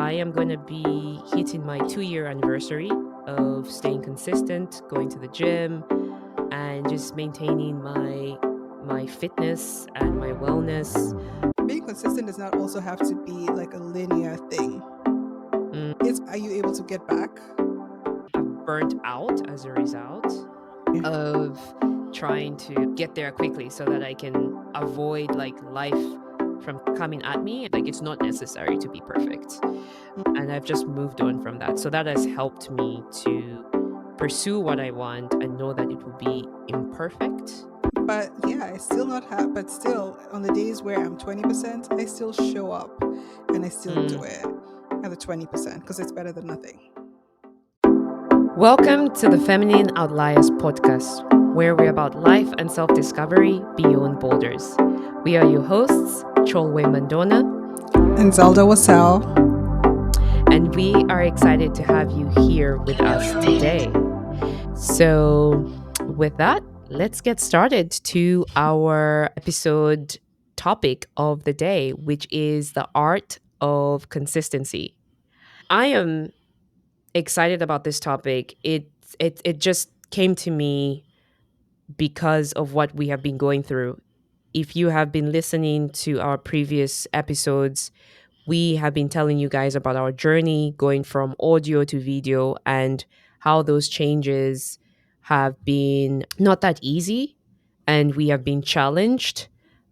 I am going to be hitting my 2 year anniversary of staying consistent, going to the gym, and just maintaining my fitness and my wellness. Being consistent does not also have to be like a linear thing. Mm, It's are you able to get back? I've burnt out as a result of trying to get there quickly so that I can avoid like life from coming at me. Like it's not necessary to be perfect. And I've just moved on from that. So that has helped me to pursue what I want and know that it will be imperfect. But yeah, I still not have. But still, on the days where I'm 20%, I still show up and I still do Mm. it at the 20% because it's better than nothing. Welcome to the Feminine Outliers podcast, where we're about life and self discovery beyond borders. We are your hosts, Choolwe And Zelda was Zel. and we are excited to have you here with us today. So, with that, let's get started to our episode topic of the day, which is the art of consistency. I am excited about this topic. It just came to me because of what we have been going through. If you have been listening to our previous episodes, we have been telling you guys about our journey going from audio to video and how those changes have been not that easy. And we have been challenged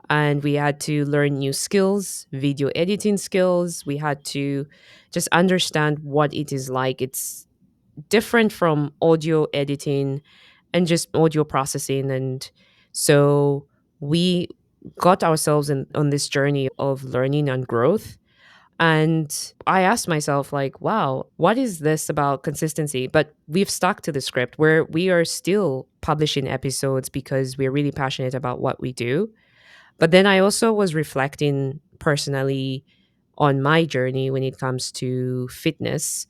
and we had to learn new skills, video editing skills. We had to just understand what it is like. It's different from audio editing and just audio processing. And so we got ourselves on this journey of learning and growth. And I asked myself, like, wow, what is this about consistency? But we've stuck to the script where we are still publishing episodes because we're really passionate about what we do. But then I also was reflecting personally on my journey when it comes to fitness.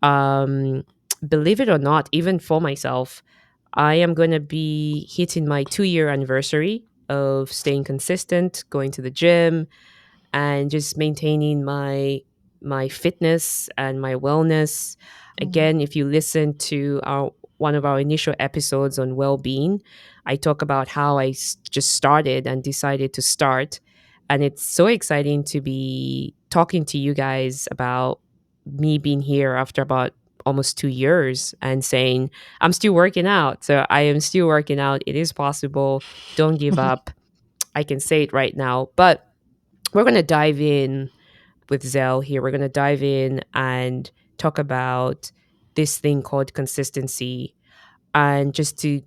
Um, Believe it or not, even for myself, I am going to be hitting my 2 year anniversary of staying consistent, going to the gym, and just maintaining my fitness and my wellness. Mhm. Again, if you listen to our one of our initial episodes on well-being, I talk about how just started and decided to start, and it's so exciting to be talking to you guys about me being here after about almost 2 years and saying I'm still working out. So I am still working out. It is possible. Don't give up. I can say it right now, but we're going to dive in with Zell here. We're going to dive in and talk about this thing called consistency and just to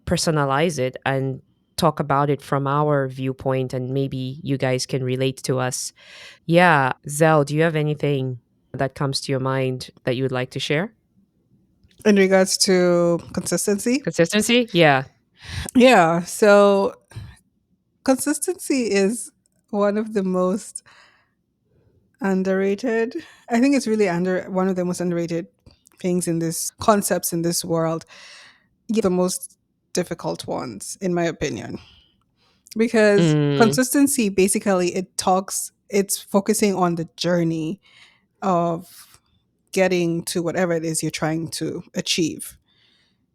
personalize it and talk about it from our viewpoint. And maybe you guys can relate to us. Yeah. Zell, do you have anything that comes to your mind that you would like to share? In regards to consistency, Consistency? Yeah. yeah. So consistency is one of the most underrated. I think it's really under one of the most underrated things in this concepts in this world. Yeah, the most difficult ones, in my opinion, because Mm, consistency basically it's focusing on the journey of getting to whatever it is you're trying to achieve.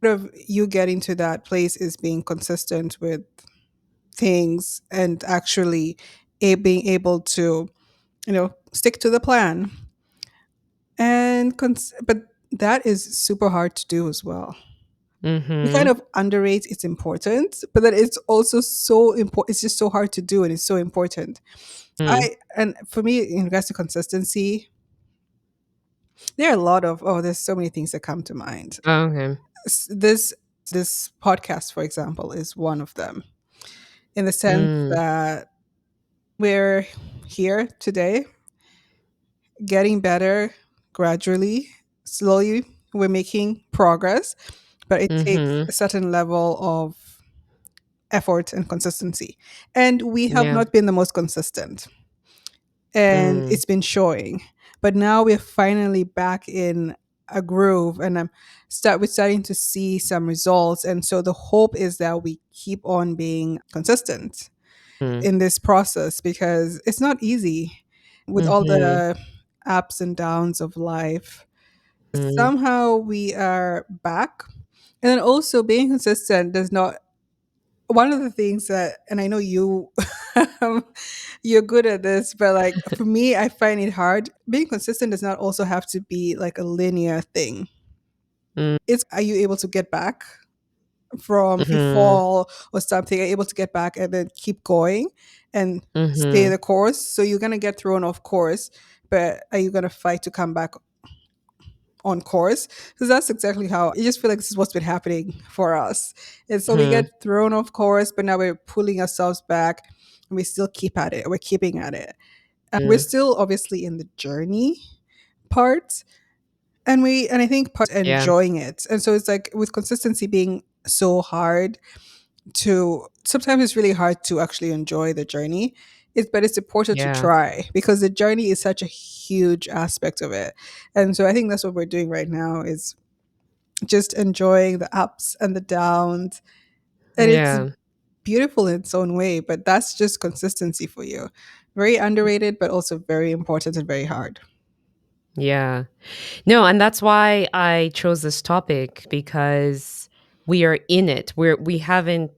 Of you getting to that place is being consistent with things and actually being able to stick to the plan and but that is super hard to do as well. We kind mm-hmm. of underrate its importance, but that it's also so important. It's just so hard to do and it's so important. Mm. And for me, in regards to consistency, there are a lot of there's so many things that come to mind. Okay. This podcast, for example, is one of them, in the sense Mm, that we're here today, getting better gradually, slowly. We're making progress, but it takes mm-hmm. a certain level of effort and consistency. And we have Yeah. not been the most consistent, and Mm, it's been showing. But now we're finally back in a groove, and we're starting to see some results. And so the hope is that we keep on being consistent mm, in this process because it's not easy with all mm-hmm. the ups and downs of life, Mm, somehow we are back. And then also being consistent does not, one of the things that, and I know you you're good at this, but like for me, I find it hard. Being consistent does not also have to be like a linear thing. mm, It's, are you able to get back from, if you mhm, fall or something, are you able to get back and then keep going and stay mhm. the course? So you're gonna get thrown off course, but are you gonna fight to come back on course? Because that's exactly how I just feel like this is what's been happening for us. And so we Mhm. get thrown off course, but now we're pulling ourselves back and we still keep at it. We're keeping at it. We're Mm. still obviously in the journey part. And I think part Yeah, enjoying it. And so it's like with consistency being so hard to, sometimes it's really hard to actually enjoy the journey. It's important to yeah, try because the journey is such a huge aspect of it. And so I think that's what we're doing right now is just enjoying the ups and the downs. And it's yeah, beautiful in its own way, but that's just consistency for you. Very underrated, but also very important and very hard. yeah. No, and that's why I chose this topic because we are in it. We haven't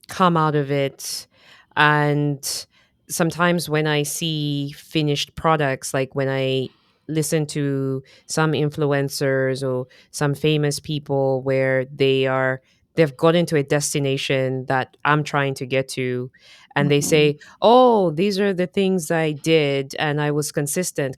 come out of it. And sometimes when I see finished products, like when I listen to some influencers or some famous people where they've gotten to a destination that I'm trying to get to, and they Mhm. say, "Oh, these are the things I did and I was consistent."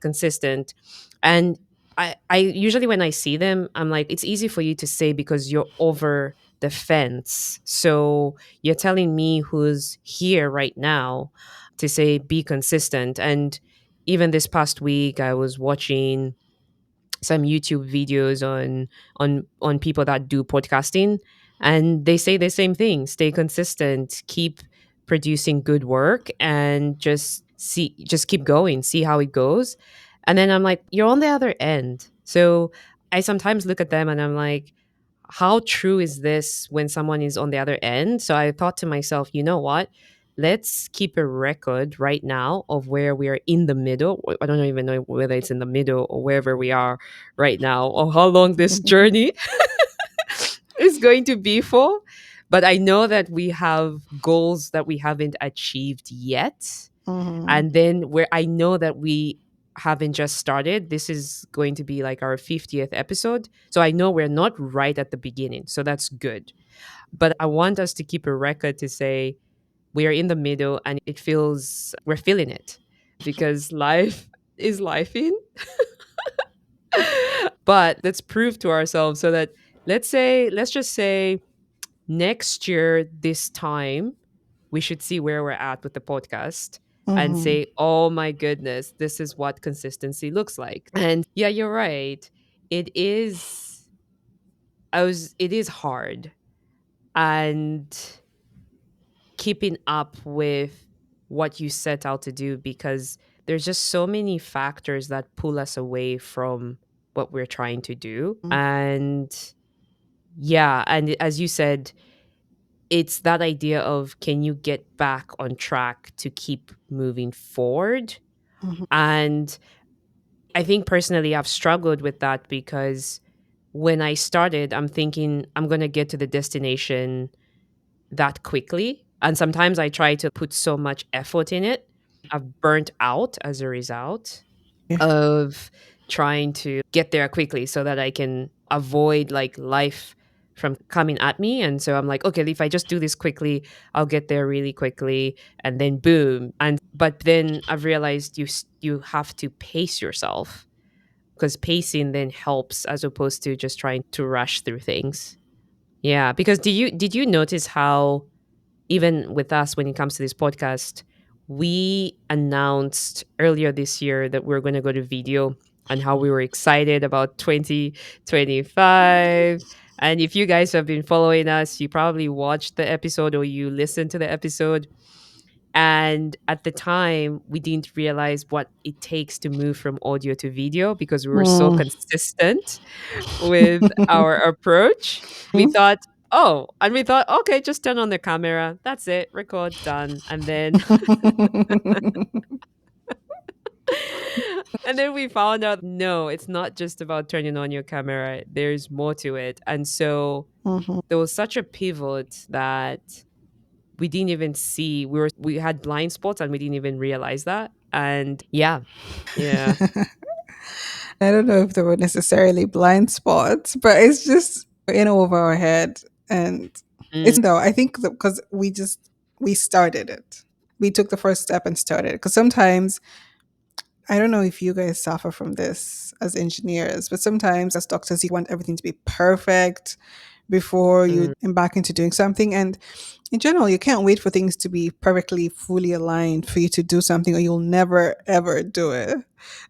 And I usually when I see them, I'm like, it's easy for you to say because you're over the fence. So you're telling me who's here right now to say be consistent. And even this past week, I was watching some YouTube videos on people that do podcasting, and they say the same thing: stay consistent, keep producing good work, and just keep going, see how it goes. And then I'm like, you're on the other end. So I sometimes look at them and I'm like, how true is this when someone is on the other end? So I thought to myself, you know what? Let's keep a record right now of where we are in the middle. I don't even know whether it's in the middle or wherever we are right now, or how long this journey is going to be for. But I know that we have goals that we haven't achieved yet. Mhm. And then where I know that we haven't just started, this is going to be like our 50th episode. So I know we're not right at the beginning. So that's good. But I want us to keep a record to say we are in the middle and it feels we're feeling it because life is lifing. But let's prove to ourselves so that let's just say next year, this time, we should see where we're at with the podcast and Mhm. say, oh my goodness, this is what consistency looks like. And yeah, you're right. It is, it is hard. And keeping up with what you set out to do because there's just so many factors that pull us away from what we're trying to do. And yeah, and as you said, it's that idea of can you get back on track to keep moving forward? Mhm. And I think personally, I've struggled with that because when I started, I'm thinking I'm going to get to the destination that quickly. And sometimes I try to put so much effort in it. I've burnt out as a result Yeah. of trying to get there quickly so that I can avoid like life from coming at me. And so I'm like, okay, if I just do this quickly, I'll get there really quickly and then boom. And but then I've realized you have to pace yourself because pacing then helps as opposed to just trying to rush through things. Yeah, because did you notice how even with us when it comes to this podcast, we announced earlier this year that we're going to go to video and how we were excited about 2025. And if you guys have been following us, you probably watched the episode or you listened to the episode. And at the time, we didn't realize what it takes to move from audio to video because we were so Mm. consistent with our approach. We thought, oh, and we thought, okay, just turn on the camera. That's it, record, done. And then And then we found out no, it's not just about turning on your camera, there's more to it. And so Mhm. there was such a pivot that we didn't even see. We had blind spots and we didn't even realize that. And yeah, yeah. I don't know if they were necessarily blind spots, but it's just in over our head. And Mm, though I think because we started it, we took the first step and started it. Because sometimes I don't know if you guys suffer from this as engineers, but sometimes as doctors, you want everything to be perfect before you mm, embark into doing something. And in general, you can't wait for things to be perfectly, fully aligned for you to do something, or you'll never, ever do it.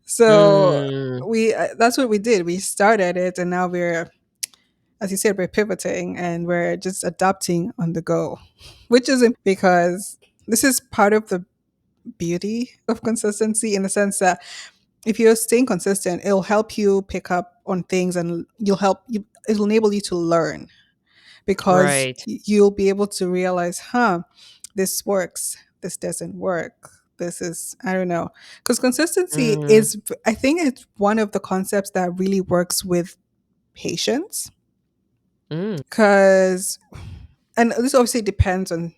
So mm, that's what we did. We started it, and now we're, as you said, we're pivoting and we're just adapting on the go, which is important because this is part of the beauty of consistency in the sense that if you're staying consistent, it'll help you pick up on things and it'll enable you to learn because right. you'll be able to realize, this works, this doesn't work. This is, I don't know. Because consistency Mm, is, I think it's one of the concepts that really works with patience. mm, Because, and this obviously depends on,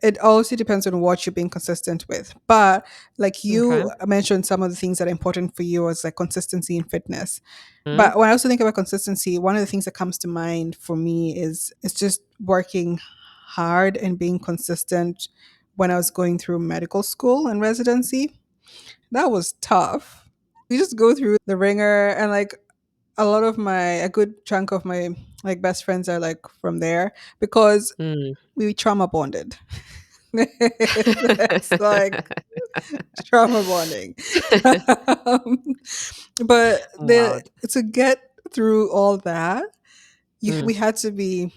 it also depends on what you're being consistent with. But like okay. you mentioned, some of the things that are important for you is like consistency in fitness. Mm, But when I also think about consistency, one of the things that comes to mind for me is it's just working hard and being consistent when I was going through medical school and residency. That was tough. You just go through the ringer and like a good chunk of my like best friends are like from there because mm. we trauma bonded. That's like trauma bonding. um, but Wow. to get through all that, Mm, we had to be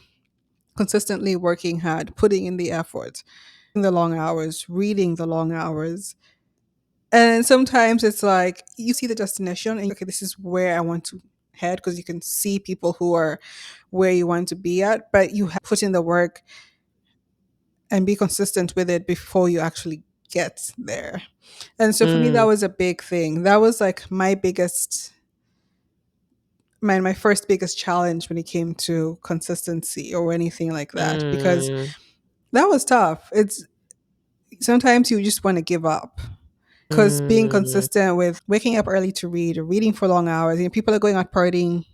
consistently working hard, putting in the effort, the long hours, reading the long hours. And sometimes it's like you see the destination and okay, this is where I want to head because you can see people who are where you want to be at, but you have to put in the work and be consistent with it before you actually get there. And so for me, that mm, was a big thing. That was like my first biggest challenge when it came to consistency or anything like that, because mm, that was tough. It's sometimes you just want to give up because being mm. consistent with waking up early to read or reading for long hours, people are going out partying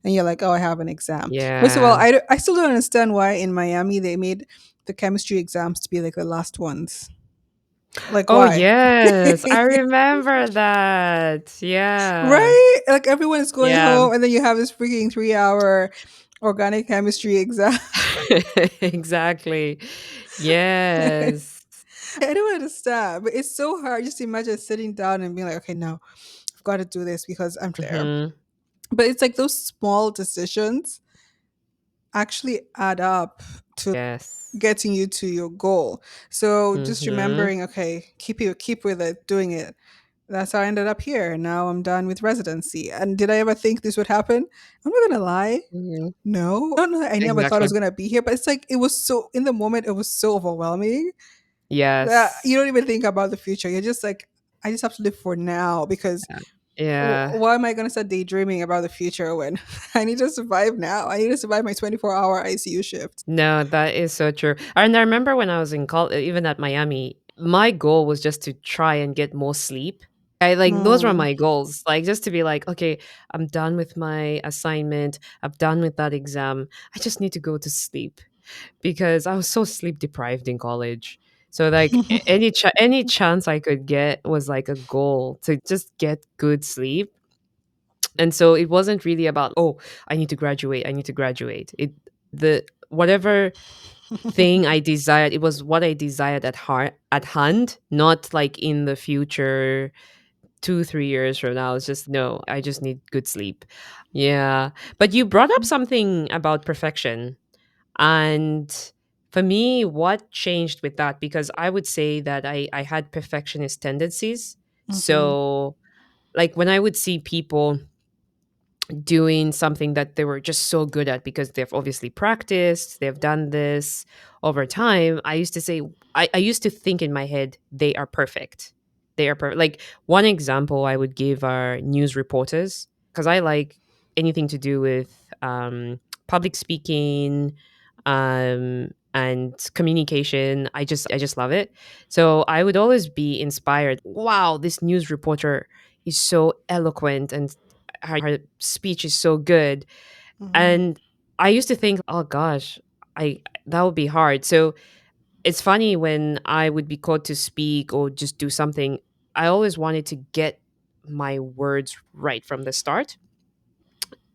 and you're like, oh, I have an exam. First of all, Yeah. I still don't understand why in Miami they made the chemistry exams to be like the last ones. Like, Oh, why? yes. I remember that. Yeah. Right? Like everyone is going Yeah. home, and then you have this freaking 3 hour organic chemistry exam. Exactly. Yes. I don't understand, but it's so hard. Just imagine sitting down and being like, okay, no, I've got to do this because I'm there. Mhm. But it's like those small decisions actually add up to Yes. getting you to your goal. So just Mhm. remembering, okay, keep with it, doing it. That's how I ended up here. Now I'm done with residency. And did I ever think this would happen? I'm not gonna lie. Mhm. No, I don't know. I never thought I Exactly. was gonna be here, but it's like it was so in the moment. It was so overwhelming that you Yes. don't even think about the future. You're just like, I just have to live for now because Yeah. Yeah. why am I gonna start daydreaming about the future when I need to survive now? I need to survive my 24-hour ICU shift. No, that is so true. And I remember when I was in college, even at Miami, my goal was just to try and get more sleep. I like those were Mm. my goals. Like just to be like, okay, I'm done with my assignment. I'm done with that exam. I just need to go to sleep because I was so sleep deprived in college. So like any chance I could get was like a goal to just get good sleep. And so it wasn't really about, oh, I need to graduate. I need to graduate. It the whatever thing I desired, it was what I desired at hand, not like in the future 2, 3 years from now. It's just no, I just need good sleep. Yeah. But you brought up something about perfection. And for me, what changed with that? Because I would say that I had perfectionist tendencies. Mhm. So like when I would see people doing something that they were just so good at because they've obviously practiced, they've done this over time, I used to say, I used to think in my head, they are perfect. they are perfect. Like one example I would give are news reporters, because I like anything to do with public speaking and communication. I just love it. So I would always be inspired. Wow, this news reporter is so eloquent and her speech is so good. Mhm. And I used to think, oh gosh, I that would be hard. So it's funny when I would be called to speak or just do something, I always wanted to get my words right from the start.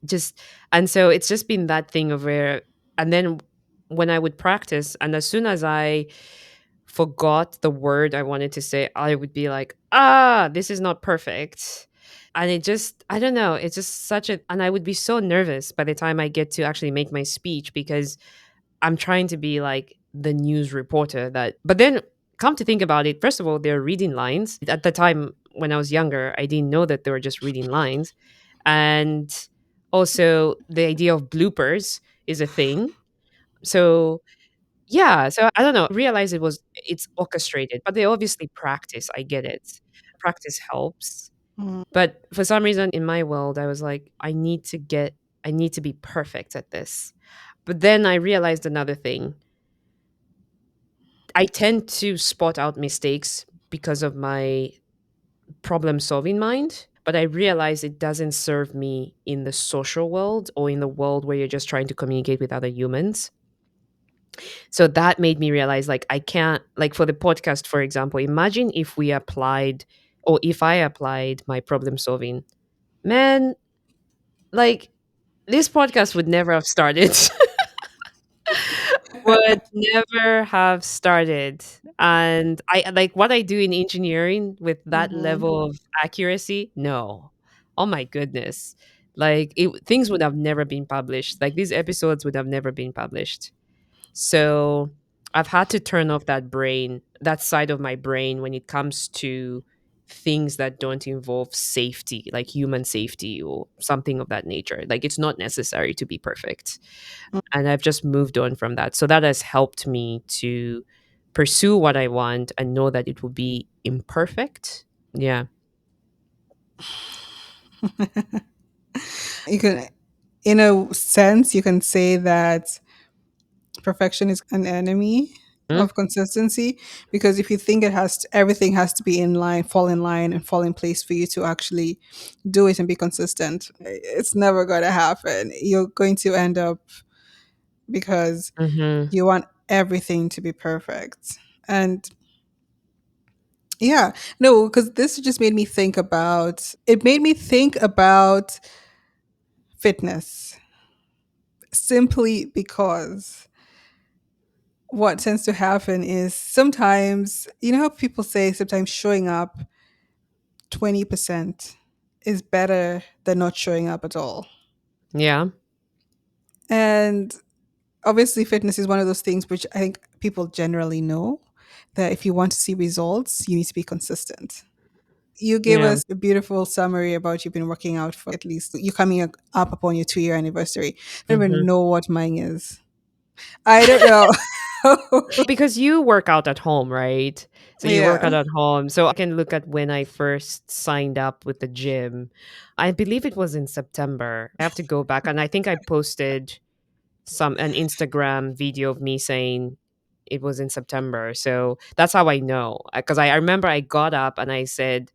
Just and so it's just been that thing of where and then when I would practice and as soon as I forgot the word I wanted to say, I would be like, ah, this is not perfect. And it just, I don't know, it's just such a, and I would be so nervous by the time I get to actually make my speech because I'm trying to be like the news reporter that, but then come to think about it, first of all, they're reading lines. At the time when I was younger, I didn't know that they were just reading lines. And also the idea of bloopers is a thing. So yeah, so I don't know, realize it's orchestrated, but they obviously practice, I get it. Practice helps. Mhm. But for some reason in my world, I was like, I need to be perfect at this. But then I realized another thing. I tend to spot out mistakes because of my problem solving mind. But I realize it doesn't serve me in the social world or in the world where you're just trying to communicate with other humans. So that made me realize like I can't, like for the podcast, for example, imagine if we applied or if I applied my problem solving. Man, like this podcast would never have started. Would never have started. And I like what I do in engineering with that Mhm. level of accuracy. No. Oh my goodness. Like things would have never been published. Like these episodes would have never been published. So I've had to turn off that brain, that side of my brain when it comes to things that don't involve safety, like human safety or something of that nature. Like it's not necessary to be perfect. And I've just moved on from that. So that has helped me to pursue what I want and know that it will be imperfect. Yeah. You can, in a sense, you can say that perfection is an enemy Mm, of consistency, because if you think everything has to be in line, fall in line, and fall in place for you to actually do it and be consistent, it's never going to happen. You're going to end up, because mhm. you want everything to be perfect. And yeah, no, because this just made me think about fitness, simply because what tends to happen is sometimes, you know how people say sometimes showing up 20% is better than not showing up at all. Yeah. And obviously, fitness is one of those things which I think people generally know, that if you want to see results, you need to be consistent. You gave Yeah. us a beautiful summary about you've been working out for at least you're coming up upon your 2 year anniversary. I don't even Mhm. know what mine is. I don't know. Because you work out at home, right? So you work Yeah. out at home. So I can look at when I first signed up with the gym. I believe it was in September. I have to go back and I think I posted an Instagram video of me saying it was in September. So that's how I know. Because I remember I got up and I said,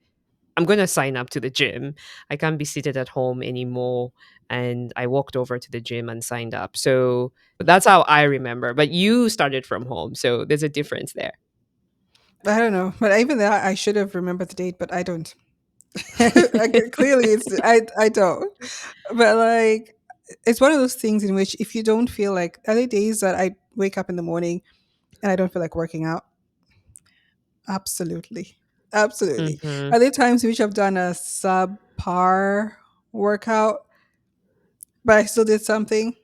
I'm going to sign up to the gym. I can't be seated at home anymore. And I walked over to the gym and signed up. So that's how I remember. But you started from home. So there's a difference there. I don't know. But even that, I should have remembered the date, but I don't. Clearly, I don't. But like, it's one of those things in which if you don't feel like, are there days that I wake up in the morning and I don't feel like working out? Absolutely. Absolutely. Hmm. Are there times in which I've done a subpar workout, but I still did something?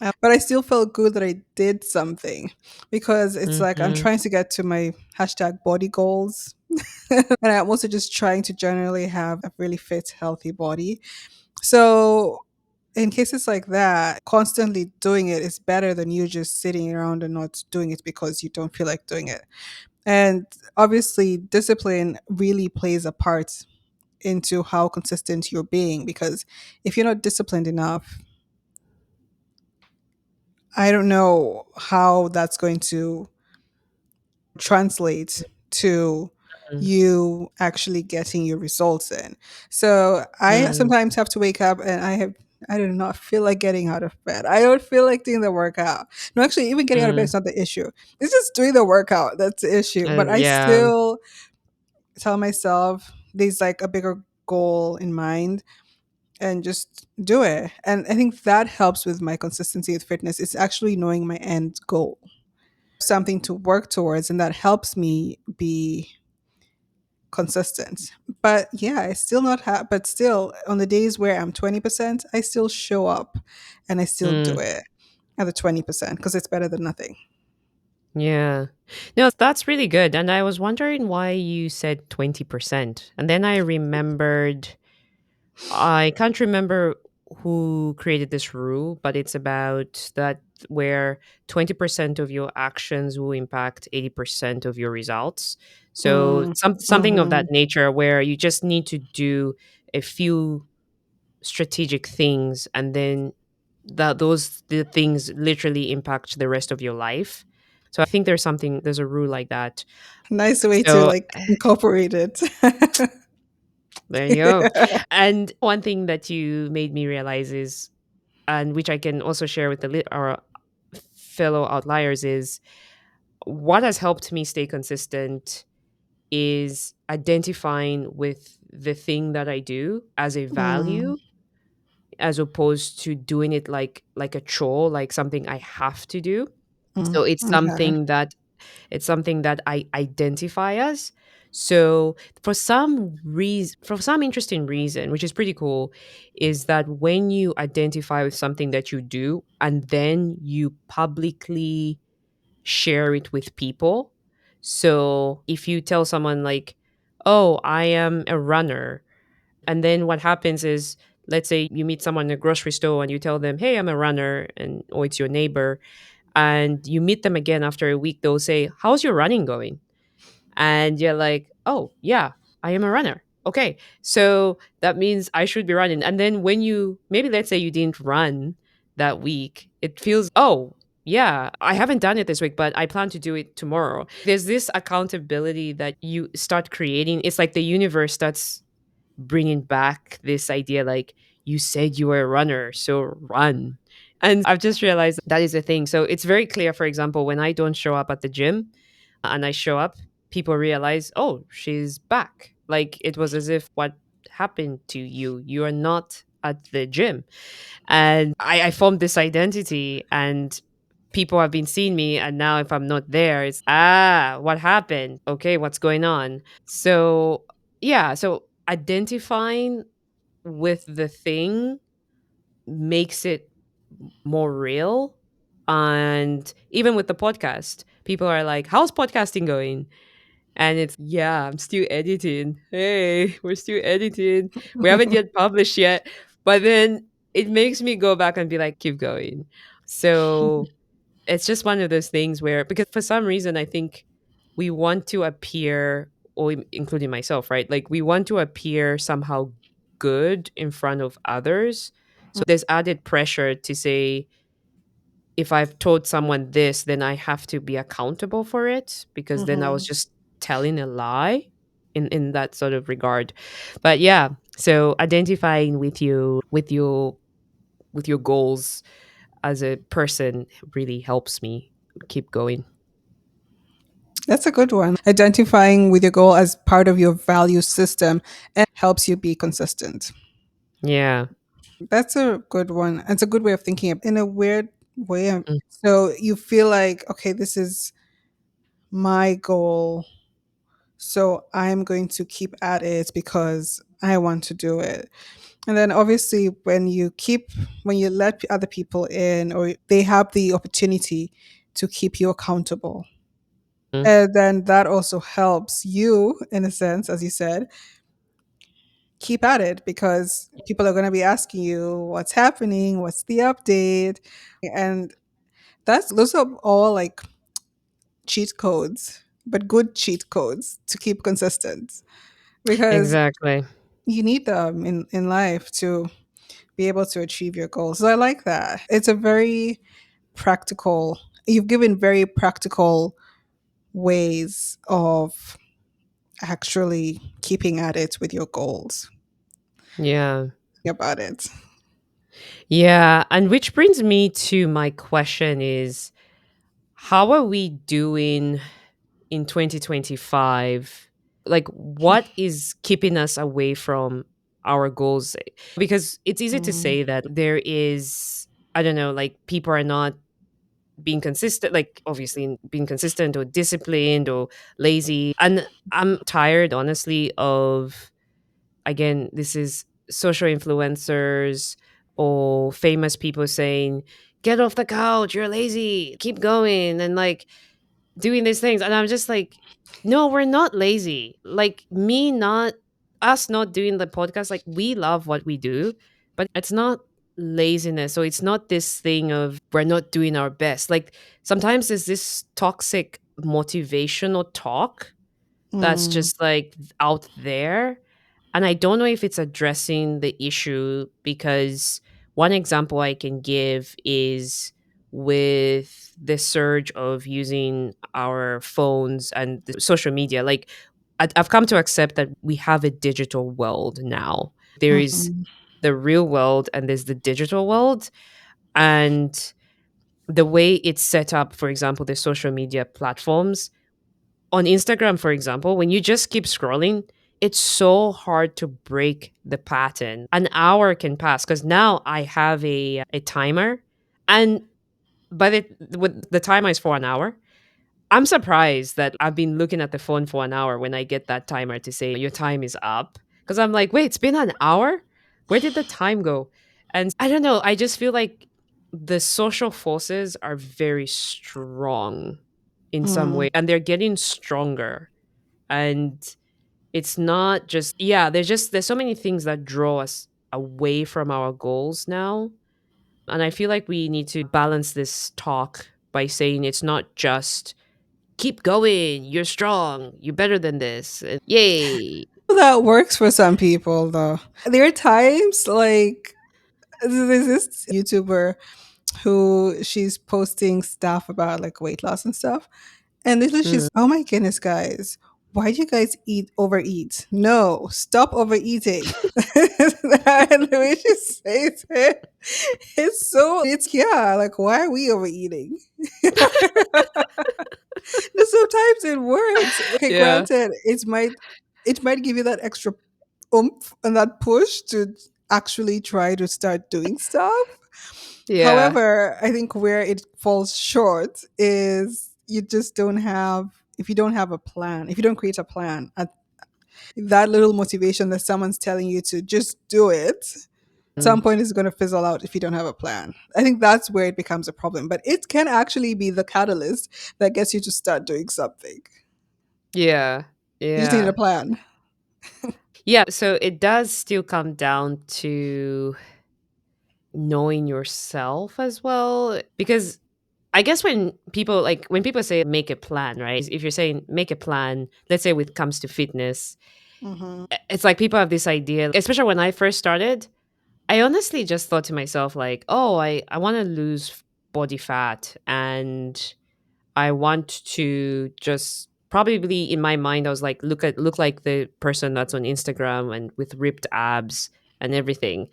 But I still felt good that I did something, because it's like I'm Hmm. trying to get to my hashtag body goals. And I'm also just trying to generally have a really fit, healthy body. So in cases like that, constantly doing it is better than you just sitting around and not doing it because you don't feel like doing it. And obviously, discipline really plays a part into how consistent you're being, because if you're not disciplined enough, I don't know how that's going to translate to Mm, you actually getting your results in. So I mm, sometimes have to wake up and I do not feel like getting out of bed. I don't feel like doing the workout. No, actually, even getting out of bed mm. is not the issue. It's just doing the workout that's the issue. But I Yeah. still tell myself there's like a bigger goal in mind and just do it. And I think that helps with my consistency with fitness. It's actually knowing my end goal, something to work towards, and that helps me be consistent. But yeah, I still not have, but still on the days where I'm 20%, I still show up and I still do Mm, it at the 20% because it's better than nothing. yeah. No, that's really good. And I was wondering why you said 20%. And then I remembered, I can't remember who created this rule, but it's about that where 20% of your actions will impact 80% of your results. So Mm, something of that mhm. nature where you just need to do a few strategic things, and then the things literally impact the rest of your life. So I think there's a rule like that. Nice way to So like incorporate it. there you go. And one thing that you made me realize is, and which I can also share with our fellow outliers, is what has helped me stay consistent is identifying with the thing that I do as a Mm, value, as opposed to doing it like a chore, like something I have to do. mm, So okay. it's something that I identify as. So for some interesting reason, which is pretty cool, is that when you identify with something that you do and then you publicly share it with people. So if you tell someone like, "Oh, I am a runner," and then what happens is, let's say you meet someone in a grocery store and you tell them, "Hey, I'm a runner," and or it's your neighbor, and you meet them again after a week, they'll say, "How's your running going?" And you're like, "Oh, yeah, I am a runner." Okay. So that means I should be running. And then when you maybe let's say you didn't run that week, it feels, "Oh, yeah, I haven't done it this week, but I plan to do it tomorrow." There's this accountability that you start creating. It's like the universe starts bringing back this idea like, you said you were a runner, so run. And I've just realized that is a thing. So it's very clear, for example, when I don't show up at the gym and I show up, people realize, "Oh, she's back." Like it was as if, "What happened to you? You are not at the gym." And I formed this identity, and people have been seeing me. And now if I'm not there, it's, what happened? Okay, what's going on? So, yeah. So identifying with the thing makes it more real. And even with the podcast, people are like, "How's podcasting going?" And it's, "Yeah, I'm still editing. Hey, we're still editing. We haven't yet published yet." But then it makes me go back and be like, "Keep going." So it's just one of those things where, because for some reason, I think we want to appear, or including myself, right? Like we want to appear somehow good in front of others. So there's added pressure to say, if I've told someone this, then I have to be accountable for it, because then I was Mhm. just telling a lie in that sort of regard. But yeah, so identifying with your goals as a person really helps me keep going. That's a good one. Identifying with your goal as part of your value system and helps you be consistent. Yeah. That's a good one. It's a good way of thinking in a weird way. Mm, So you feel like, okay, this is my goal. So I'm going to keep at it because I want to do it. And then obviously when you let other people in, or they have the opportunity to keep you accountable. mm, And then that also helps you, in a sense, as you said, keep at it because people are going to be asking you what's happening, what's the update. And those are all like cheat codes but good cheat codes to keep consistent, because Exactly. you need them in life to be able to achieve your goals. So I like that. It's a very practical, you've given very practical ways of actually keeping at it with your goals. Yeah. About it. Yeah. And which brings me to my question is, how are we doing in 2025? Like, what is keeping us away from our goals? Because it's easy to Mm, say that there is, I don't know, like people are not being consistent, like obviously being consistent or disciplined or lazy. And I'm tired, honestly, of, again, this is social influencers or famous people saying, get off the couch, you're lazy, keep going. And like, doing these things. And I'm just like, no, we're not lazy. Like me not us not doing the podcast, like we love what we do, but it's not laziness. So it's not this thing of we're not doing our best. Like sometimes there's this toxic motivational talk that's mm, just like out there. And I don't know if it's addressing the issue because one example I can give is with the surge of using our phones and the social media. Like, I've come to accept that we have a digital world now. There is mm, the real world and there's the digital world. And the way it's set up, for example, the social media platforms, on Instagram, for example, when you just keep scrolling, it's so hard to break the pattern. An hour can pass because now I have a timer, and by with the timer is for an hour. I'm surprised that I've been looking at the phone for an hour when I get that timer to say your time is up. Because I'm like, wait, it's been an hour? Where did the time go? And I don't know. I just feel like the social forces are very strong in some mm. way, and they're getting stronger. And it's not just, yeah, there's so many things that draw us away from our goals now. And I feel like we need to balance this talk by saying it's not just keep going, you're strong, you're better than this, and yay. That works for some people, though. There are times like there's this YouTuber who she's posting stuff about like weight loss and stuff. And literally Mm. she's, oh my goodness, guys, why do you guys overeat? No, stop overeating. And the way she says it, it's yeah, like why are we overeating? Sometimes it works. Okay, Yeah. granted, it might give you that extra oomph and that push to actually try to start doing stuff. Yeah. However, I think where it falls short is you just don't have, if you don't have a plan, if you don't create a plan, that little motivation that someone's telling you to just do it, at some Mm. point is going to fizzle out if you don't have a plan. I think that's where it becomes a problem, but it can actually be the catalyst that gets you to start doing something. Yeah. You just need a Yeah. plan. Yeah. So it does still come down to knowing yourself as well. Because I guess when people say make a plan, right? If you're saying make a plan, let's say when it comes to fitness, Hmm. it's like people have this idea, especially when I first started, I honestly just thought to myself, like, oh, I want to lose body fat and I want to just probably in my mind, I was like, look like the person that's on Instagram and with ripped abs and everything.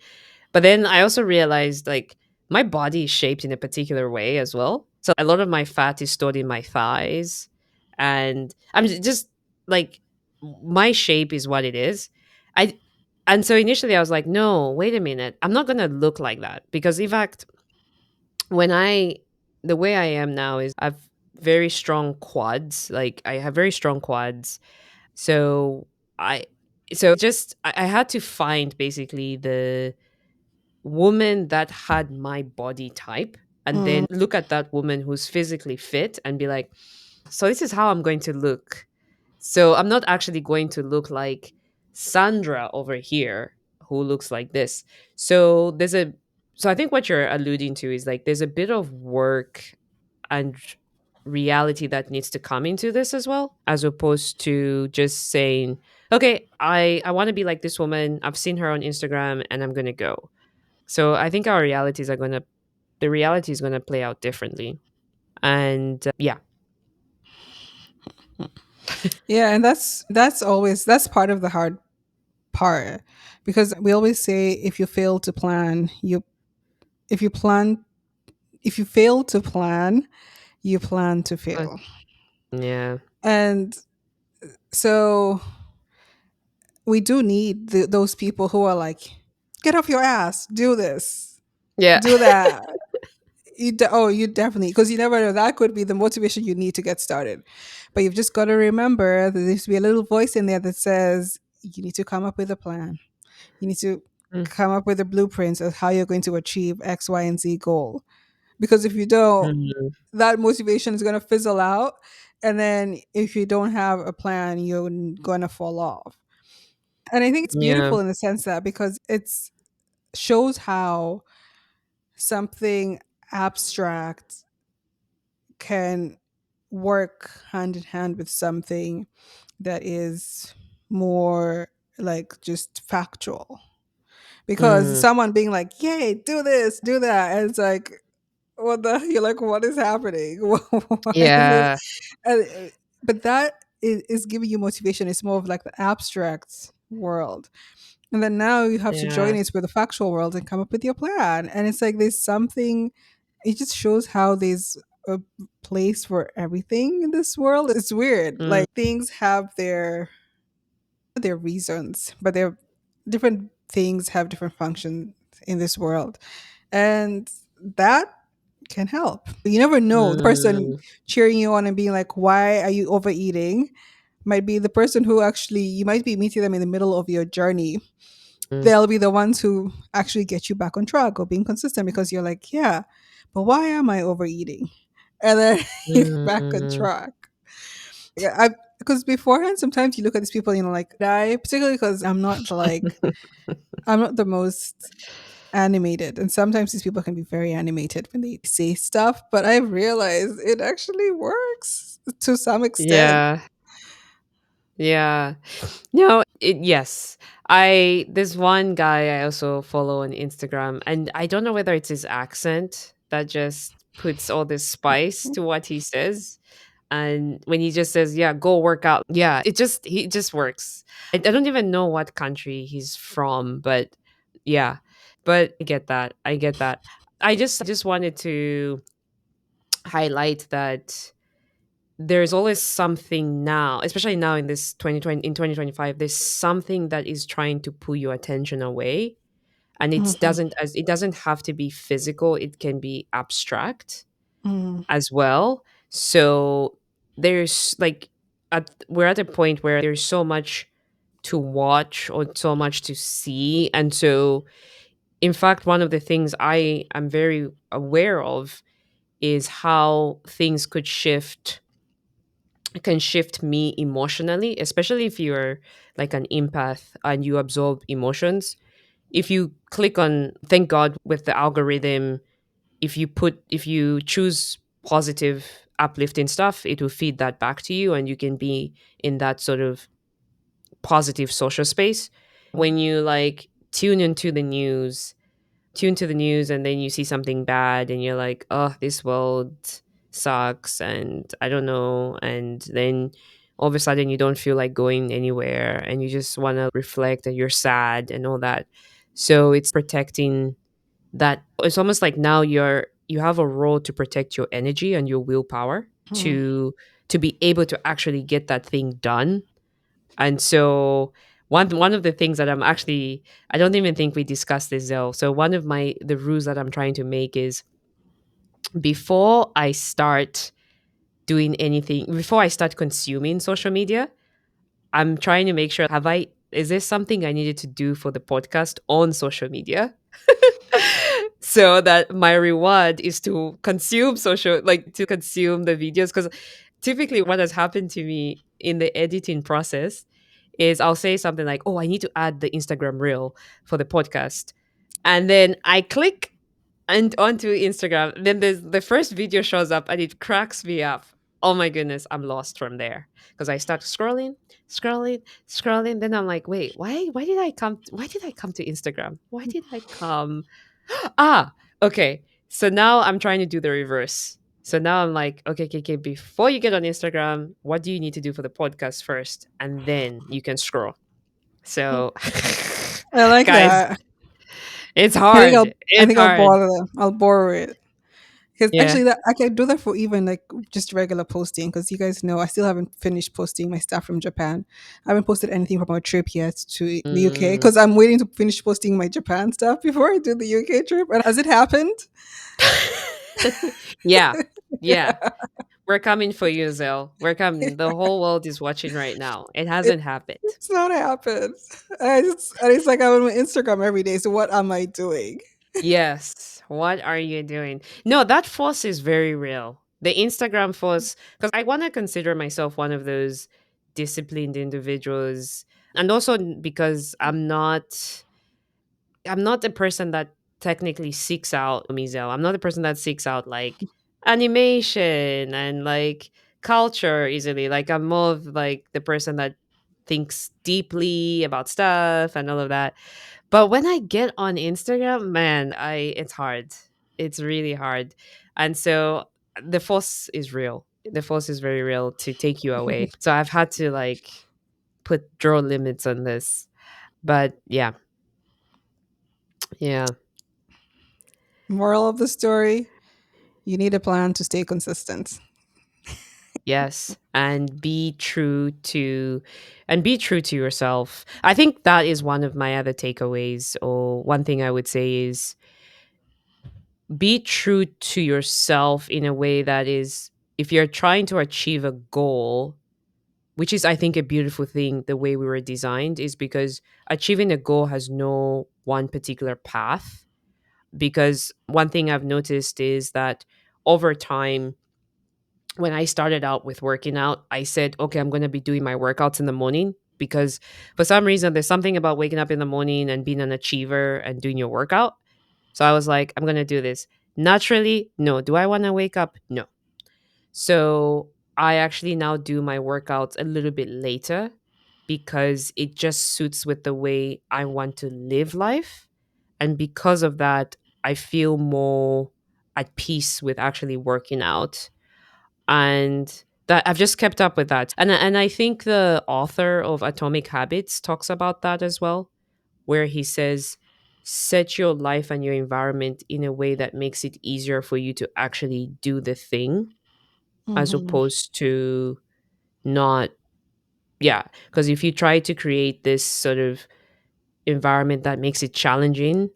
But then I also realized like my body is shaped in a particular way as well. So a lot of my fat is stored in my thighs. And I'm just like, my shape is what it is. I and so initially I was like, no, wait a minute. I'm not gonna look like that. Because in fact, when I the way I am now is I've very strong quads. Like I have very strong quads. So I I had to find basically the woman that had my body type and then Mm, look at that woman who's physically fit and be like, so this is how I'm going to look. So I'm not actually going to look like Sandra over here who looks like this. So I think what you're alluding to is like there's a bit of work and reality that needs to come into this as well, as opposed to just saying, okay, I want to be like this woman. I've seen her on Instagram and I'm going to go. So I think our realities are going to, the reality is going to play out differently. And yeah. Yeah, and that's part of the hard part, because we always say if you fail to plan, you if you plan if you fail to plan, you plan to Uh, fail. yeah. And so we do need those people who are like, get off your ass, do this, Yeah. do that. You definitely, because you never know, that could be the motivation you need to get started. But you've just got to remember that there needs to be a little voice in there that says you need to come up with a plan. You need to Mm, come up with a blueprint of how you're going to achieve X, Y, and Z goal. Because if you don't, mm, that motivation is going to fizzle out. And then if you don't have a plan, you're going to fall off. And I think it's yeah. beautiful in the sense that, because it shows how something abstract can work hand in hand with something that is more like just factual. Because Mm, someone being like, yay, do this, do that. And it's like, what the, you're like, what is happening? Why is this? yeah. And, but that is giving you motivation. It's more of like the abstract world. And then now you have to join Yeah. it with the factual world and come up with your plan. And it's like there's something, it just shows how there's a place for everything in this world. It's weird. Mm, Like things have their reasons, but they're different things have different functions in this world. And that can help. You never know. The person mm, cheering you on and being like, why are you overeating? Might be the person who actually, you might be meeting them in the middle of your journey. They'll be the ones who actually get you back on track or being consistent, because you're like, yeah, but why am I overeating? And then you're back on mm. track. Yeah, I because beforehand, sometimes you look at these people, like I, particularly because I'm not the most animated, and sometimes these people can be very animated when they say stuff. But I've realized it actually works to some extent. Yeah. Yeah. No, yes. There's one guy I also follow on Instagram, and I don't know whether it's his accent that just puts all this spice to what he says. And when he just says, yeah, go work out. Yeah, he just works. I don't even know what country he's from, but yeah. But I get that. I get that. I just wanted to highlight that there's always something now, especially now in this 2020, in 2025, there's something that is trying to pull your attention away. And Mhm, it doesn't have to be physical, it can be abstract mhm, as well. So there's like, we're at a point where there's so much to watch or so much to see. And so in fact, one of the things I am very aware of is how things could shift, can shift me emotionally, especially if you're like an empath and you absorb emotions. If you click on, thank God with the algorithm, if you choose positive, uplifting stuff, it will feed that back to you and you can be in that sort of positive social space. When you like tune to the news and then you see something bad and you're like, oh, this world sucks and I don't know. And then all of a sudden you don't feel like going anywhere and you just want to reflect and you're sad and all that. So it's protecting that. It's almost like now you have a role to protect your energy and your willpower mhm, to be able to actually get that thing done. And so one of the things that I'm actually, I don't even think we discussed this, though. So one of the rules that I'm trying to make is before I start doing anything, before I start consuming social media, I'm trying to make sure, have I is there something I needed to do for the podcast on social media? So that my reward is to consume social, like to consume the videos. Because typically what has happened to me in the editing process is I'll say something like, oh, I need to add the Instagram reel for the podcast. And then I click and onto Instagram. Then the first video shows up and it cracks me up. oh my goodness, I'm lost from there because I start scrolling, scrolling, scrolling. Then I'm like, wait, why did I come to Instagram? Why did I come? Ah, okay. So now I'm trying to do the reverse. So now I'm like, okay, okay, okay, before you get on Instagram, what do you need to do for the podcast first? And then you can scroll. So, I like guys, that. it's I think hard. I It's think I'll hard. borrow them. I'll borrow it. Because Yeah. actually, that I can do that for even like just regular posting. Because you guys know, I still haven't finished posting my stuff from Japan. I haven't posted anything from our trip yet to the UK. Mm. Because I'm waiting to finish posting my Japan stuff before I do the UK trip. And has it happened? Yeah. Yeah. We're coming for you, Zell. We're coming. The whole world is watching right now. It hasn't happened. It's not happened. And it's like I'm on Instagram every day. So what am I doing? Yes. What are you doing? No, that force is very real. The Instagram force, because I want to consider myself one of those disciplined individuals. And also because I'm not the person that technically seeks out Mizel. I'm not the person that seeks out like animation and like culture easily. Like I'm more of like the person that thinks deeply about stuff and all of that. But when I get on Instagram, man, I it's hard. It's really hard. And so the force is real. The force is very real to take you away. So I've had to like draw limits on this. But yeah, yeah. Moral of the story: you need a plan to stay consistent. Yes, and be true to yourself. I think that is one of my other takeaways, or one thing I would say is be true to yourself in a way that is, if you're trying to achieve a goal, which is I think a beautiful thing, the way we were designed is because achieving a goal has no one particular path. Because one thing I've noticed is that over time, when I started out with working out, I said, okay, I'm going to be doing my workouts in the morning because for some reason, there's something about waking up in the morning and being an achiever and doing your workout. So I was like, I'm going to do this. Naturally, no. Do I want to wake up? No. So I actually now do my workouts a little bit later because it just suits with the way I want to live life. And because of that, I feel more at peace with actually working out, and that I've just kept up with that. And I think the author of Atomic Habits talks about that as well, where he says set your life and your environment in a way that makes it easier for you to actually do the thing as Hmm. opposed to not. Yeah, because if you try to create this sort of environment that makes it challenging,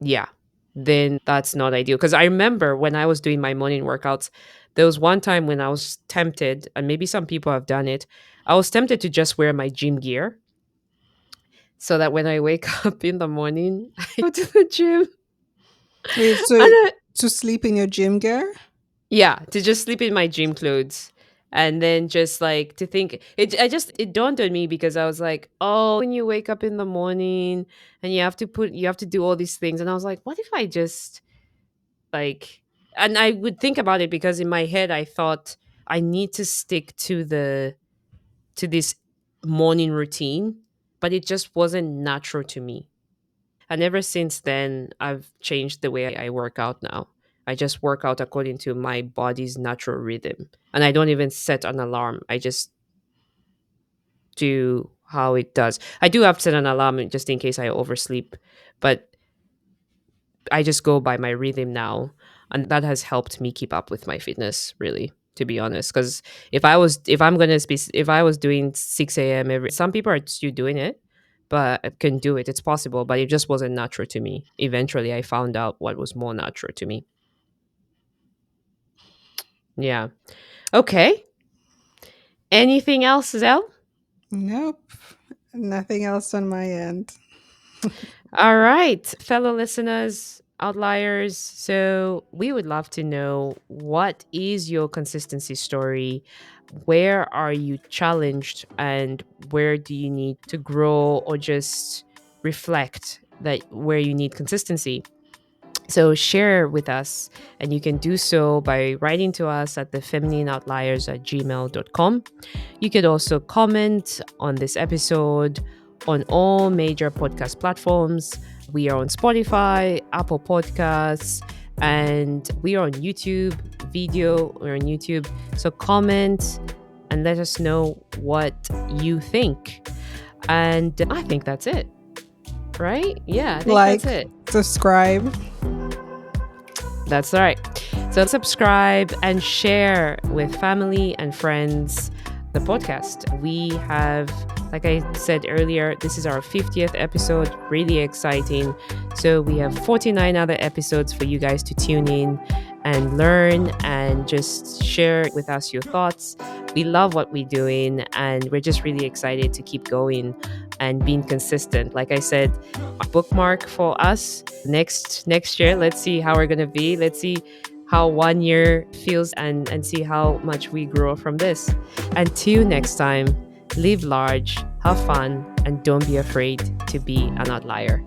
yeah, then that's not ideal. Because I remember when I was doing my morning workouts, there was one time when I was tempted, and maybe some people have done it. I was tempted to just wear my gym gear so that when I wake up in the morning, I go to the gym. Wait, And so to sleep in your gym gear? yeah, to just sleep in my gym clothes. And then just like to think it dawned on me because I was like, oh, when you wake up in the morning and you have to do all these things. And I was like, what if I just like, and I would think about it because in my head I thought I need to stick to this morning routine, but it just wasn't natural to me. And ever since then I've changed the way I work out now. I just work out according to my body's natural rhythm, and I don't even set an alarm. I just do how it does. I do have to set an alarm just in case I oversleep, but I just go by my rhythm now, and that has helped me keep up with my fitness. Really, to be honest, because if I was doing 6 a.m. every, some people are still doing it, but I can do it. It's possible, but it just wasn't natural to me. Eventually, I found out what was more natural to me. Yeah. Okay. Anything else, Zell? Nope. Nothing else on my end. All right, fellow listeners, outliers. So, we would love to know, what is your consistency story? Where are you challenged, and where do you need to grow or just reflect that where you need consistency? So share with us, and you can do so by writing to us at thefeminine.outliers@gmail.com. You could also comment on this episode on all major podcast platforms. We are on Spotify, Apple Podcasts, and we are on YouTube video. We're on YouTube. So comment and let us know what you think. And I think that's it, right? Yeah, I think that's Like, it. subscribe. That's right. So subscribe and share with family and friends the podcast. We have, like I said earlier, this is our 50th episode, really exciting. So we have 49 other episodes for you guys to tune in and learn and just share with us your thoughts. We love what we're doing and we're just really excited to keep going and being consistent. Like I said, a bookmark for us next year. Let's see how we're gonna be. Let's see how 1 year feels and see how much we grow from this. Until next time, live large, have fun, and don't be afraid to be an outlier.